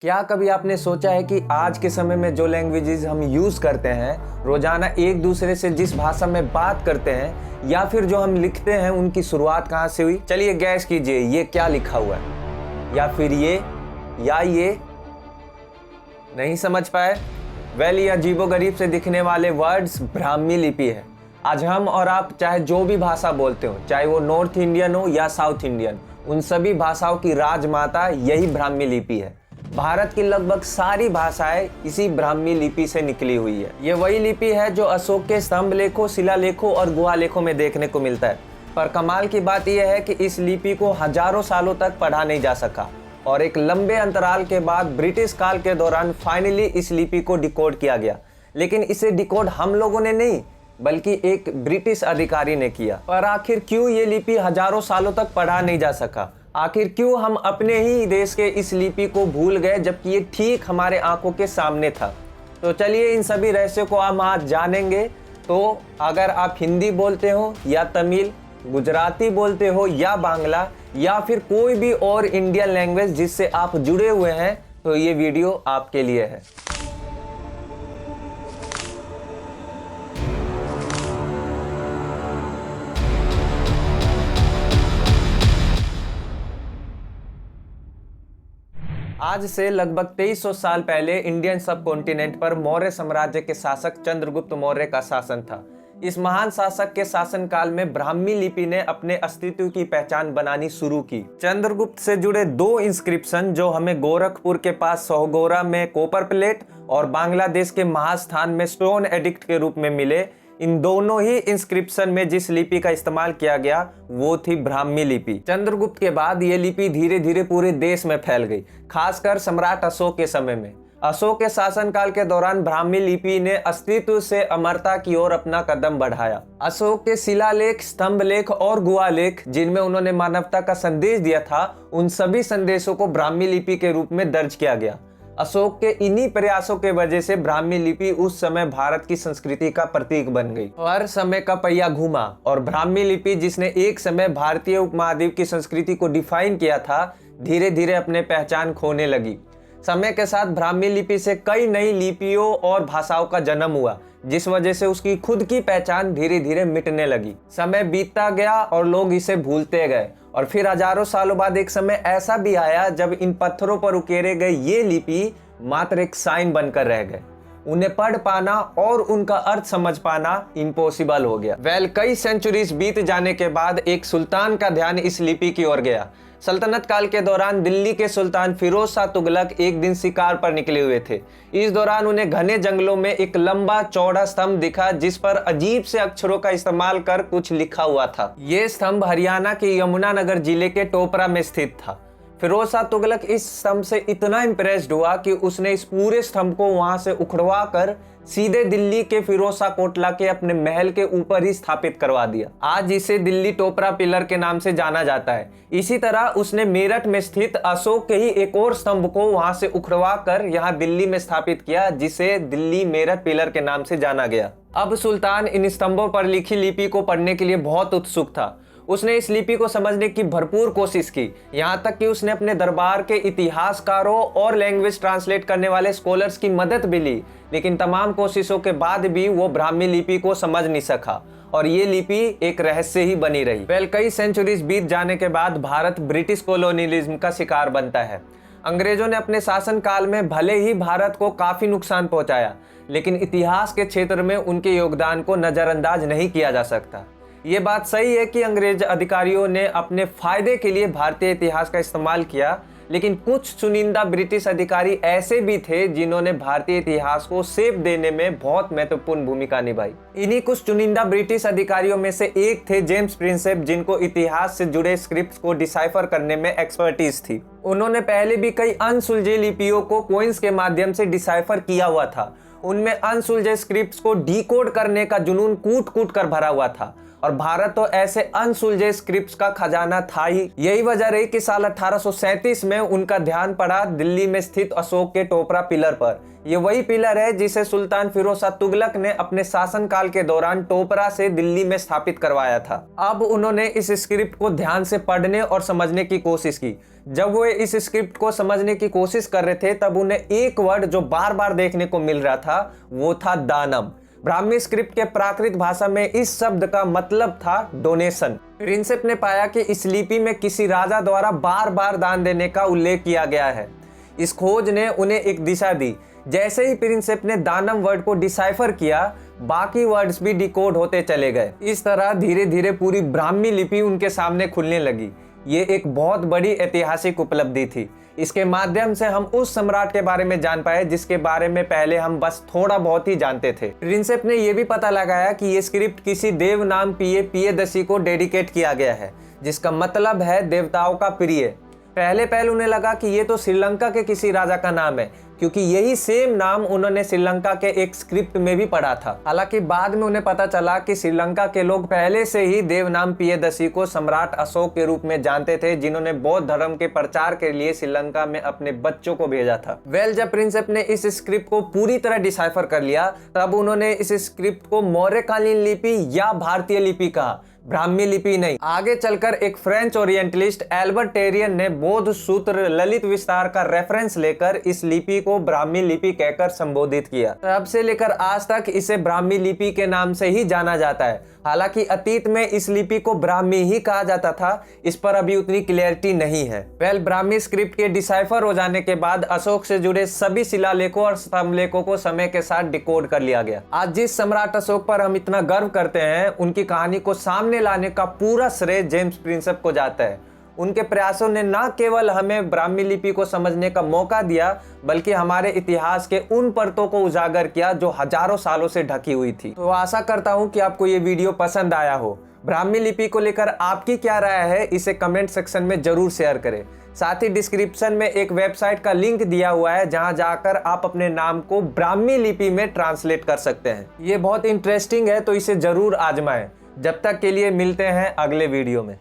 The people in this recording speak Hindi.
क्या कभी आपने सोचा है कि आज के समय में जो लैंग्वेजेस हम यूज़ करते हैं रोज़ाना एक दूसरे से जिस भाषा में बात करते हैं या फिर जो हम लिखते हैं उनकी शुरुआत कहाँ से हुई? चलिए गैस कीजिए, ये क्या लिखा हुआ है? या फिर ये नहीं समझ पाए? वेल, ये अजीबोगरीब से दिखने वाले वर्ड्स ब्राह्मी लिपि है। आज हम और आप चाहे जो भी भाषा बोलते हो, चाहे वो नॉर्थ इंडियन हो या साउथ इंडियन, उन सभी भाषाओं की राजमाता यही ब्राह्मी लिपि है। भारत की लगभग सारी भाषाएं इसी ब्राह्मी लिपि से निकली हुई है। ये वही लिपि है जो अशोक के स्तंभ लेखों, शिलालेखों और गुहा लेखों में देखने को मिलता है। पर कमाल की बात यह है कि इस लिपि को हजारों सालों तक पढ़ा नहीं जा सका और एक लंबे अंतराल के बाद ब्रिटिश काल के दौरान फाइनली इस लिपि को डिकोड किया गया। लेकिन इसे डिकोड हम लोगों ने नहीं बल्कि एक ब्रिटिश अधिकारी ने किया। पर आखिर क्यों ये लिपि हजारों सालों तक पढ़ा नहीं जा सका? आखिर क्यों हम अपने ही देश के इस लिपि को भूल गए जबकि ये ठीक हमारे आंखों के सामने था? तो चलिए इन सभी रहस्यों को हम आज जानेंगे। तो अगर आप हिंदी बोलते हो या तमिल, गुजराती बोलते हो या बांग्ला या फिर कोई भी और इंडियन लैंग्वेज जिससे आप जुड़े हुए हैं, तो ये वीडियो आपके लिए है। आज से लगभग 2300 साल पहले इंडियन सब कॉन्टिनेंट पर मौर्य साम्राज्य के शासक चंद्रगुप्त मौर्य का शासन था। इस महान शासक के शासन काल में ब्राह्मी लिपि ने अपने अस्तित्व की पहचान बनानी शुरू की। चंद्रगुप्त से जुड़े दो इंस्क्रिप्शन जो हमें गोरखपुर के पास सोहगोरा में कॉपर प्लेट और बांग्लादेश के महास्थान में स्टोन एडिक्ट के रूप में मिले, इन दोनों ही इंस्क्रिप्शन में जिस लिपि का इस्तेमाल किया गया वो थी ब्राह्मी लिपि। चंद्रगुप्त के बाद ये लिपि धीरे धीरे पूरे देश में फैल गई, खासकर सम्राट अशोक के समय में। अशोक के शासनकाल के दौरान ब्राह्मी लिपि ने अस्तित्व से अमरता की ओर अपना कदम बढ़ाया। अशोक के शिलालेख, स्तंभ लेख और गुहा लेख जिनमें उन्होंने मानवता का संदेश दिया था, उन सभी संदेशों को ब्राह्मी लिपि के रूप में दर्ज किया गया। अशोक के इन्हीं प्रयासों के वजह से ब्राह्मी लिपि उस समय भारत की संस्कृति का प्रतीक बन गई। हर समय का पहिया घूमा और ब्राह्मी लिपि जिसने एक समय भारतीय उपमहाद्वीप की संस्कृति को डिफाइन किया था, धीरे धीरे अपने पहचान खोने लगी। समय के साथ ब्राह्मी लिपि से कई नई लिपियों और भाषाओं का जन्म हुआ, जिस वजह से उसकी खुद की पहचान धीरे धीरे मिटने लगी। समय बीतता गया और लोग इसे भूलते गए और फिर हजारों सालों बाद एक समय ऐसा भी आया जब इन पत्थरों पर उकेरे गए ये लिपि मात्र एक साइन बनकर रह गए। उन्हें पढ़ पाना और उनका अर्थ समझ पाना इम्पॉसिबल हो गया। वेल, कई सेंचुरीज बीत जाने के बाद एक सुल्तान का ध्यान इस लिपि की ओर गया। सल्तनत काल के दौरान दिल्ली के सुल्तान फिरोज शाह तुगलक एक दिन शिकार पर निकले हुए थे। इस दौरान उन्हें घने जंगलों में एक लंबा चौड़ा स्तंभ दिखा जिस पर अजीब से अक्षरों का इस्तेमाल कर कुछ लिखा हुआ था। ये स्तंभ हरियाणा के यमुनानगर जिले के टोपरा में स्थित था। फिरोज शाह तुगलक इस स्तंभ से इतना इम्प्रेस्ड हुआ कि उसने इस पूरे स्तंभ को वहां से उखड़वा कर सीधे दिल्ली के फिरोज शाह कोटला के अपने महल के ऊपर ही स्थापित करवा दिया। आज इसे दिल्ली टोपरा पिलर के नाम से जाना जाता है। इसी तरह उसने मेरठ में स्थित अशोक के ही एक और स्तंभ को वहां से उखड़वा कर यहाँ दिल्ली में स्थापित किया, जिसे दिल्ली मेरठ पिलर के नाम से जाना गया। अब सुल्तान इन स्तंभों पर लिखी लिपि को पढ़ने के लिए बहुत उत्सुक था। उसने इस लिपि को समझने की भरपूर कोशिश की, यहाँ तक कि उसने अपने दरबार के इतिहासकारों और लैंग्वेज ट्रांसलेट करने वाले स्कॉलर्स की मदद भी ली, लेकिन तमाम कोशिशों के बाद भी वो ब्राह्मी लिपि को समझ नहीं सका और ये लिपि एक रहस्य ही बनी रही। वेल, कई सेंचुरीज बीत जाने के बाद भारत ब्रिटिश कॉलोनियलिज्म का शिकार बनता है। अंग्रेजों ने अपने शासन काल में भले ही भारत को काफी नुकसान पहुंचाया, लेकिन इतिहास के क्षेत्र में उनके योगदान को नजरअंदाज नहीं किया जा सकता। ये बात सही है कि अंग्रेज अधिकारियों ने अपने फायदे के लिए भारतीय इतिहास का इस्तेमाल किया, लेकिन कुछ चुनिंदा ब्रिटिश अधिकारी ऐसे भी थे जिन्होंने भारतीय इतिहास को शेप देने में बहुत महत्वपूर्ण भूमिका निभाई। इन्हीं कुछ चुनिंदा ब्रिटिश अधिकारियों में से एक थे जेम्स प्रिंसेप, जिनको इतिहास से जुड़े स्क्रिप्ट्स को डिसाइफर करने में एक्सपर्टीज थी। उन्होंने पहले भी कई अनसुलझे लिपियों को कोइंस के माध्यम से डिसाइफर किया हुआ था। उनमें अनसुलझे स्क्रिप्ट्स को डिकोड करने का जुनून कूट कूट कर भरा हुआ था और भारत तो ऐसे अनसुलझे स्क्रिप्ट्स का खजाना था ही। यही वजह रही कि साल 1837 में उनका ध्यान पड़ा दिल्ली में स्थित अशोक के टोपरा पिलर पर। ये वही पिलर है जिसे सुल्तान फिरोज शाह तुगलक ने अपने शासनकाल के दौरान टोपरा से दिल्ली में स्थापित करवाया था। अब उन्होंने इस स्क्रिप्ट को ध्यान से पढ़ने और समझने की कोशिश की। जब वो इस स्क्रिप्ट को समझने की कोशिश कर रहे थे तब उन्हें एक वर्ड जो बार बार देखने को मिल रहा था वो था दानम। ब्राह्मी स्क्रिप्ट के प्राकृत भाषा में इस शब्द का मतलब था डोनेशन। प्रिंसेप ने पाया कि इस लिपि में किसी राजा द्वारा बार बार दान देने का उल्लेख किया गया है। इस खोज ने उन्हें एक दिशा दी। जैसे ही प्रिंसेप ने दानम वर्ड को डिसाइफर किया, बाकी वर्ड्स भी डिकोड होते चले गए। इस तरह धीरे धीरे पूरी ब्राह्मी लिपि उनके सामने खुलने लगी। ये एक बहुत बड़ी ऐतिहासिक उपलब्धि थी। इसके माध्यम से हम उस सम्राट के बारे में जान पाए जिसके बारे में पहले हम बस थोड़ा बहुत ही जानते थे। प्रिंसेप ने यह भी पता लगाया कि ये स्क्रिप्ट किसी देव नाम पियदसी को डेडिकेट किया गया है, जिसका मतलब है देवताओं का प्रिय। पहले उन्हें लगा कि ये तो श्रीलंका के किसी राजा का नाम है, क्योंकि यही सेम नाम उन्होंने श्रीलंका के एक स्क्रिप्ट में भी पढ़ा था। हालांकि बाद में उन्हें पता चला कि श्रीलंका के लोग पहले से ही देवनाम पियदसी को सम्राट अशोक के रूप में जानते थे, जिन्होंने बौद्ध धर्म के प्रचार के लिए श्रीलंका में अपने बच्चों को भेजा था। जब प्रिंसेप ने इस स्क्रिप्ट को पूरी तरह डिसाइफर कर लिया, तब उन्होंने इस स्क्रिप्ट को मौर्यकालीन लिपि या भारतीय लिपि कहा, ब्राह्मी लिपि नहीं। आगे चलकर एक फ्रेंच ओरिएंटलिस्ट एल्बर्ट टेरियन ने बौद्ध सूत्र ललित विस्तार का रेफरेंस लेकर इस लिपि को ब्राह्मी लिपि कहकर संबोधित किया। तब से लेकर आज तक इसे ब्राह्मी लिपि के नाम से ही जाना जाता है। हालांकि अतीत में इस लिपि को ब्राह्मी ही कहा जाता था, इस पर अभी उतनी क्लियरिटी नहीं है। ब्राह्मी स्क्रिप्ट के डिसाइफर हो जाने के बाद अशोक से जुड़े सभी शिलालेखों और स्तंभलेखों को समय के साथ डिकोड कर लिया गया। आज जिस सम्राट अशोक पर हम इतना गर्व करते हैं, उनकी कहानी को सामने लाने का पूरा श्रेय जेम्स प्रिंसेप को जाता है। उनके प्रयासों ने न केवल हमें ब्राह्मी लिपि को समझने का मौका दिया, बल्कि हमारे इतिहास के उन परतों को उजागर किया जो हजारों सालों से ढकी हुई थी। तो आशा करता हूं कि आपको ये वीडियो पसंद आया हो। ब्राह्मी लिपि को लेकर आपकी क्या राय है, इसे कमेंट सेक्शन में जरूर शेयर करें। साथ ही डिस्क्रिप्शन में एक वेबसाइट का लिंक दिया हुआ है, जहां जाकर आप अपने नाम को ब्राह्मी लिपि में ट्रांसलेट कर सकते हैं। ये बहुत इंटरेस्टिंग है, तो इसे जरूर आजमाएं। जब तक के लिए मिलते हैं अगले वीडियो में।